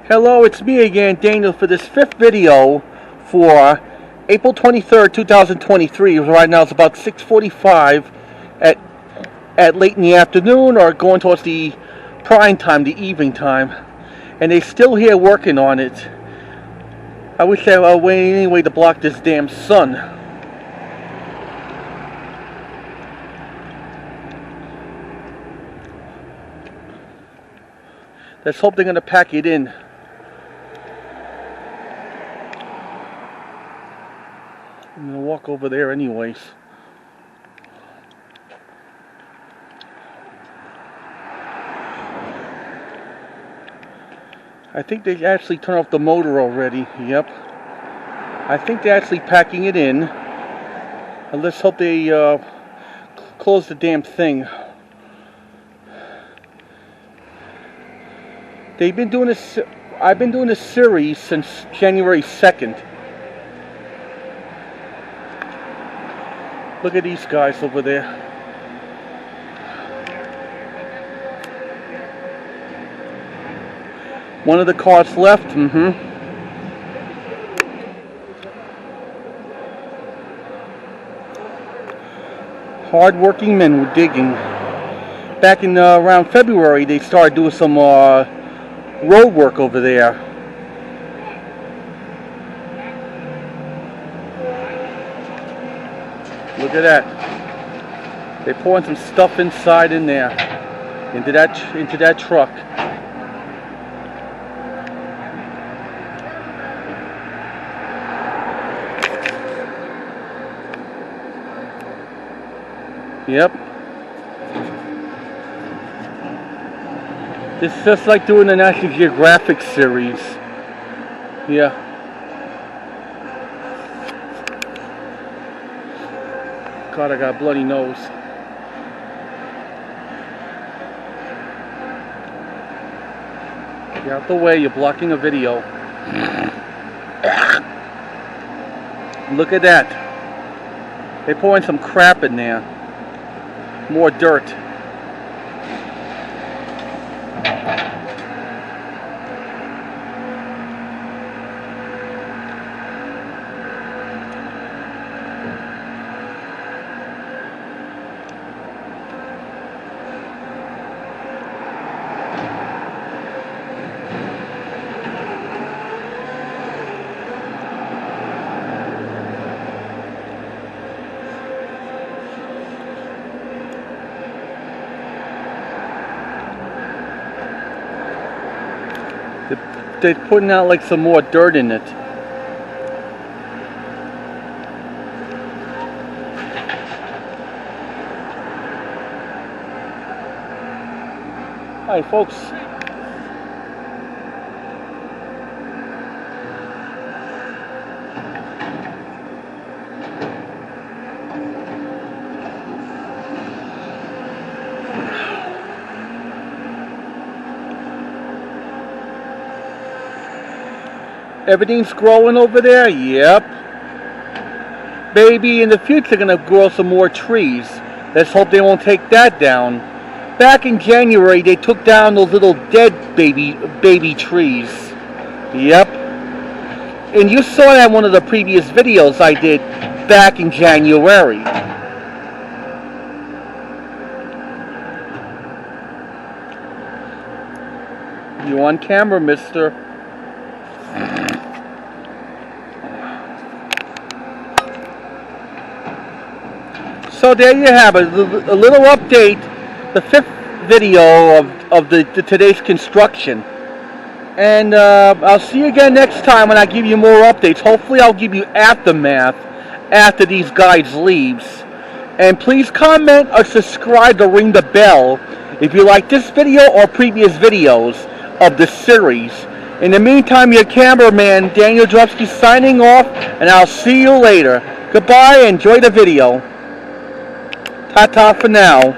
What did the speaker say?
Hello, it's me again, Daniel, for this fifth video for April 23rd, 2023. Right now it's about 6:45 at late in the afternoon, or going towards the prime time, the evening time. And they're still here working on it. I wish there were any way to block this damn sun. Let's hope they're going to pack it in. I'm going to walk over there anyways. I think they actually turned off the motor already. Yep. I think they're actually packing it in. And let's hope they close the damn thing. They've been doing this. I've been doing this series since January 2nd. Look at these guys over there. One of the cars left. Hard-working men were digging. Back in around February, they started doing some road work over there. Look at that. They're pouring some stuff inside in there, into that truck. Yep. It's just like doing the National Geographic series. Yeah. God, I got a bloody nose. Get out the way, you're blocking a video. Look at that. They're pouring some crap in there. More dirt. They're putting out like some more dirt in it. Hi folks. Everything's growing over there? Yep. Baby, in the future they're going to grow some more trees. Let's hope they won't take that down. Back in January, they took down those little dead baby trees. Yep. And you saw that in one of the previous videos I did back in January. You on camera, mister. So there you have it, a little update, the fifth video of the today's construction. And I'll see you again next time when I give you more updates. Hopefully I'll give you aftermath after these guys leaves. And please comment or subscribe or ring the bell if you like this video or previous videos of the series. In the meantime, your cameraman, Daniel Drupsky, signing off, and I'll see you later. Goodbye, enjoy the video. Ta-ta for now.